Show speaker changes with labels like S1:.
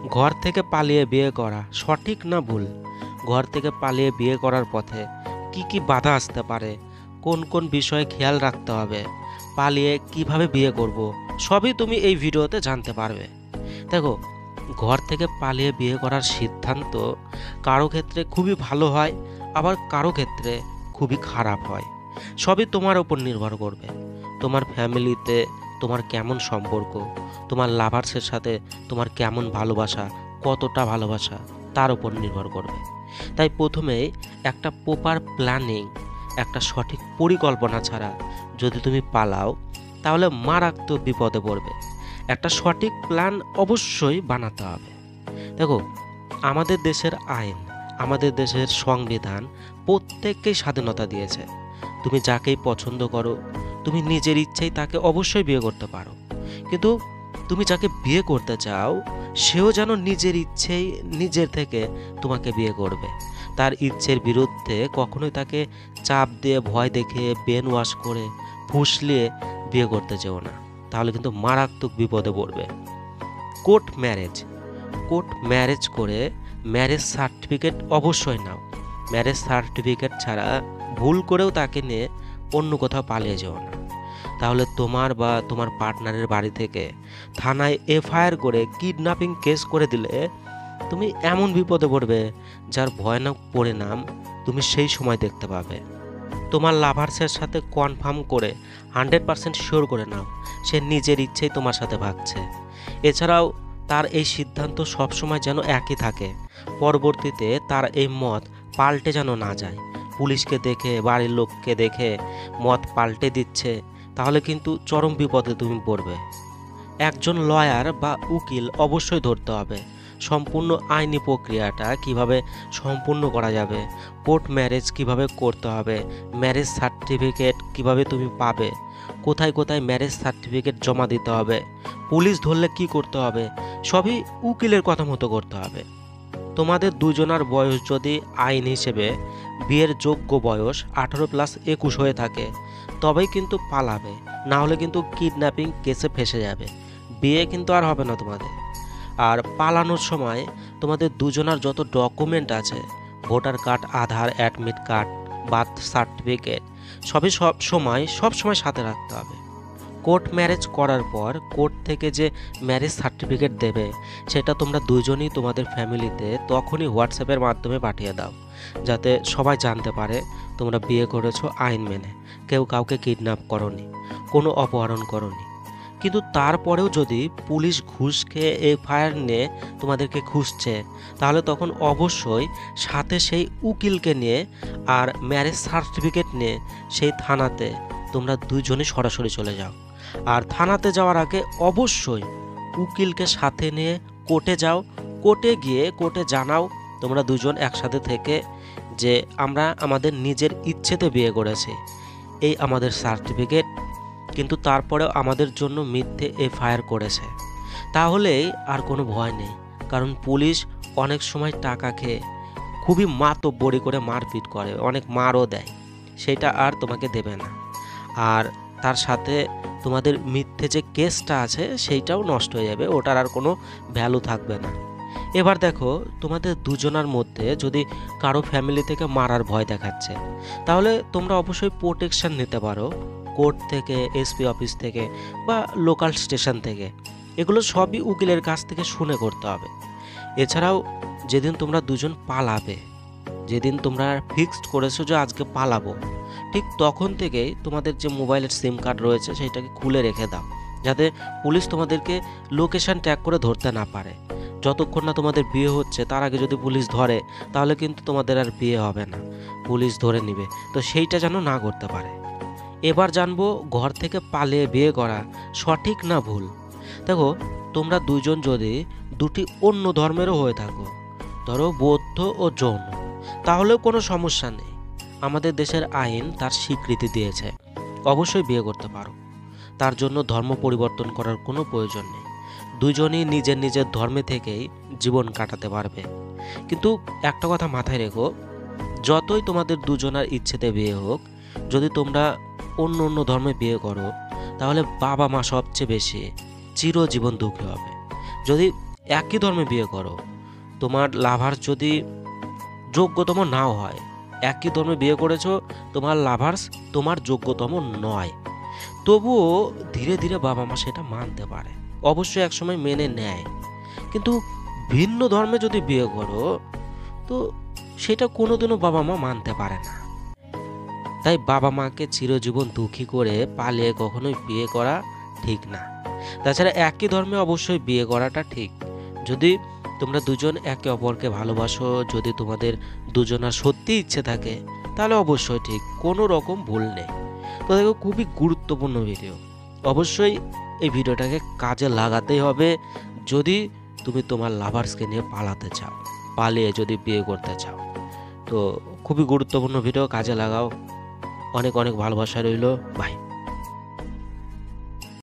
S1: ঘর থেকে পালিয়ে বিয়ে করা সঠিক না ভুল? ঘর থেকে পালিয়ে বিয়ে করার পথে কি কি বাধা আসতে পারে, কোন কোন বিষয়ে খেয়াল রাখতে হবে, পালিয়ে কিভাবে বিয়ে করব, সবই তুমি এই ভিডিওতে জানতে পারবে। দেখো, ঘর থেকে পালিয়ে বিয়ে করার সিদ্ধান্ত কারো ক্ষেত্রে খুবই ভালো হয়, আবার কারো ক্ষেত্রে খুবই খারাপ হয়। সবই তোমার ওপর নির্ভর করবে। তোমার ফ্যামিলিতে তোমার কেমন সম্পর্ক, তোমার লাভার্সের সাথে তোমার কেমন ভালোবাসা, কতটা ভালোবাসা, তার উপর নির্ভর করবে। তাই প্রথমেই একটা প্রপার প্ল্যানিং, একটা সঠিক পরিকল্পনা ছাড়া যদি তুমি পালাও, তাহলে মারাত্মক বিপদে পড়বে। একটা সঠিক প্ল্যান অবশ্যই বানাতে হবে। দেখো, আমাদের দেশের আইন, আমাদের দেশের সংবিধান প্রত্যেককেই স্বাধীনতা দিয়েছে। তুমি যাকেই পছন্দ করো, তুমি নিজের ইচ্ছেই তাকে অবশ্যই বিয়ে করতে পারো, কিন্তু তুমি যাকে বিয়ে করতে চাও সেও যেন নিজের ইচ্ছেই নিজের থেকে তোমাকে বিয়ে করবে। তার ইচ্ছের বিরুদ্ধে কখনোই তাকে চাপ দিয়ে, ভয় দেখিয়ে, ব্রেন ওয়াশ করে, ফুসলিয়ে বিয়ে করতে চেও না, তাহলে কিন্তু মারাত্মক বিপদে পড়বে। কোর্ট ম্যারেজ, কোর্ট ম্যারেজ করে ম্যারেজ সার্টিফিকেট অবশ্যই নাও। ম্যারেজ সার্টিফিকেট ছাড়া ভুল করেও তাকে নিয়ে অন্য কোথাও পালিয়ে যেও না, তাহলে তোমার বা তোমার পার্টনারের বাড়ি থেকে থানায় এফআইআর করে কিডন্যাপিং কেস করে দিলে তুমি এমন বিপদে পড়বে যার ভয়ানক পরিণাম তুমি সেই সময় দেখতে পাবে। তোমার লাভার্সের সাথে কনফার্ম করে 100% শিওর করে নাও সে নিজের ইচ্ছেই তোমার সাথে ভাগছে। এছাড়াও তার এই সিদ্ধান্ত সবসময় যেন একই থাকে, পরবর্তীতে তার এই মত পাল্টে যেন না যায়। পুলিশকে দেখে, বাড়ির লোককে দেখে মত পাল্টে দিচ্ছে, তাহলে কিন্তু চরম বিপদে তুমি পড়বে। একজন লয়ার বা উকিল অবশ্যই ধরতে হবে। সম্পূর্ণ আইনি প্রক্রিয়াটা কিভাবে সম্পূর্ণ করা যাবে, কোর্ট ম্যারেজ কিভাবে করতে হবে, ম্যারেজ সার্টিফিকেট কিভাবে তুমি পাবে, কোথায় কোথায় ম্যারেজ সার্টিফিকেট জমা দিতে হবে, পুলিশ ধরলে কি করতে হবে, সবই উকিলের কথা মতো করতে হবে। তোমাদের দুজনার বয়স যদি আইন হিসেবে বিয়ের যোগ্য বয়স 18+21 হয়ে থাকে, তবেই কিন্তু পালাবে, না হলে কিন্তু কিডন্যাপিং কেসে ফেসে যাবে, বিয়ে কিন্তু আর হবে না তোমাদের। আর পালানোর সময় তোমাদের দুজনার যত ডকুমেন্ট আছে, ভোটার কার্ড, আধার, অ্যাডমিট কার্ড, বার্থ সার্টিফিকেট, সবই সব সময় সাথে রাখতে হবে। কোর্ট ম্যারেজ করার পর কোর্ট থেকে যে ম্যারেজ সার্টিফিকেট দেবে, সেটা তোমরা দুজনই তোমাদের ফ্যামিলিতে তখনই হোয়াটসঅ্যাপের মাধ্যমে পাঠিয়ে দাও, যাতে সবাই জানতে পারে তোমরা বিয়ে করেছো আইন মেনে, কেউ কাউকে কিডন্যাপ করনি, কোনো অপহরণ করনি। কিন্তু তারপরেও যদি পুলিশ ঘুষ খেয়ে এফআইআর নিয়ে তোমাদেরকে খুঁজছে, তাহলে তখন অবশ্যই সাথে সেই উকিলকে নিয়ে আর ম্যারেজ সার্টিফিকেট নিয়ে সেই থানাতে তোমরা দুজনই সরাসরি চলে যাও। আর থানাতে যাওয়ার আগে অবশ্যই উকিলকে সাথে নিয়ে কোর্টে যাও। কোর্টে গিয়ে কোর্টে জানাও তোমরা দুজন একসাথে থেকে যে আমরা আমাদের নিজের ইচ্ছেতে বিয়ে করেছি, এই আমাদের সার্টিফিকেট, কিন্তু তারপরেও আমাদের জন্য মিথ্যে এফআইআর করেছে। তাহলেই আর কোনো ভয় নেই, কারণ পুলিশ অনেক সময় টাকা খেয়ে খুবই মাতব্বরি করে মারপিট করে, অনেক মারও দেয়, সেটা আর তোমাকে দেবে না। আর তার সাথে তোমাদের মিথ্যে যে কেসটা আছে সেইটাও নষ্ট হয়ে যাবে, ওটার আর কোনো ভ্যালু থাকবে না। এবার দেখো, তোমাদের দুজনার মধ্যে যদি কারো ফ্যামিলি থেকে মারার ভয় দেখাচ্ছে, তাহলে তোমরা অবশ্যই প্রোটেকশন নিতে পারো কোর্ট থেকে, এসপি অফিস থেকে, বা লোকাল স্টেশন থেকে। এগুলো সবই উকিলের কাছ থেকে শুনে করতে হবে। এছাড়াও যেদিন তোমরা দুজন পালাবে, যেদিন তোমরা ফিক্সড করেছো যে আজকে পালাবো, ঠিক তখন থেকেই তোমাদের যে মোবাইলের সিম কার্ড রয়েছে সেটাকে খুলে রেখে দাও, যাতে পুলিশ তোমাদেরকে লোকেশন ট্র্যাক করে ধরতে না পারে। যতক্ষণ না তোমাদের বিয়ে হচ্ছে তার আগে যদি পুলিশ ধরে, তাহলে কিন্তু তোমাদের আর বিয়ে হবে না, পুলিশ ধরে নিবে। তো সেইটা যেন না করতে পারে। এবার জানবো ঘর থেকে পালিয়ে বিয়ে করা সঠিক না ভুল। দেখো, তোমরা দুজন যদি দুটি অন্য ধর্মেরও হয়ে থাকো, ধরো বৌদ্ধ ও জৈন, তাহলেও কোনো সমস্যা নেই। আমাদের দেশের আইন তার স্বীকৃতি দিয়েছে, অবশ্যই বিয়ে করতে পারো। তার জন্য ধর্ম পরিবর্তন করার কোনো প্রয়োজন নেই। দুজনই নিজের নিজের ধর্মে থেকেই জীবন কাটাতে পারবে। কিন্তু একটা কথা মাথায় রেখো, যতই তোমাদের দুজনার ইচ্ছেতে বিয়ে হোক, যদি তোমরা অন্য অন্য ধর্মে বিয়ে করো, তাহলে বাবা মা সবচেয়ে বেশি চিরজীবন দুঃখী হবে। যদি একই ধর্মে বিয়ে করো, তোমার লাভার যদি যোগ্যতম নাও হয়, একই ধর্মে বিয়ে করেছো, তোমার লাভার্স তোমার যোগ্যতম নয়, তবুও ধীরে ধীরে বাবা মা সেটা মানতে পারে, অবশ্যই একসময় মেনে নেয়। কিন্তু ভিন্ন ধর্মে যদি বিয়ে করো, তো সেটা কোনোদিনও বাবা মা মানতে পারে না। তাই বাবা মাকে চিরজীবন দুঃখী করে পালিয়ে কখনোই বিয়ে করা ঠিক না। তাছাড়া একই ধর্মে অবশ্যই বিয়ে করাটা ঠিক, যদি তোমরা দুজন একে অপরকে ভালোবাসো, যদি তোমাদের দুজনার সত্যি ইচ্ছে থাকে, তাহলে অবশ্যই ঠিক, কোনো রকম ভুল নেই। তো দেখো, খুবই গুরুত্বপূর্ণ ভিডিও, অবশ্যই এই ভিডিওটাকে কাজে লাগাতেই হবে যদি তুমি তোমার লাভার্সকে নিয়ে পালাতে চাও, পালিয়ে যদি বিয়ে করতে চাও। তো খুবই গুরুত্বপূর্ণ ভিডিও, কাজে লাগাও। অনেক অনেক ভালোবাসা রইল। বাই।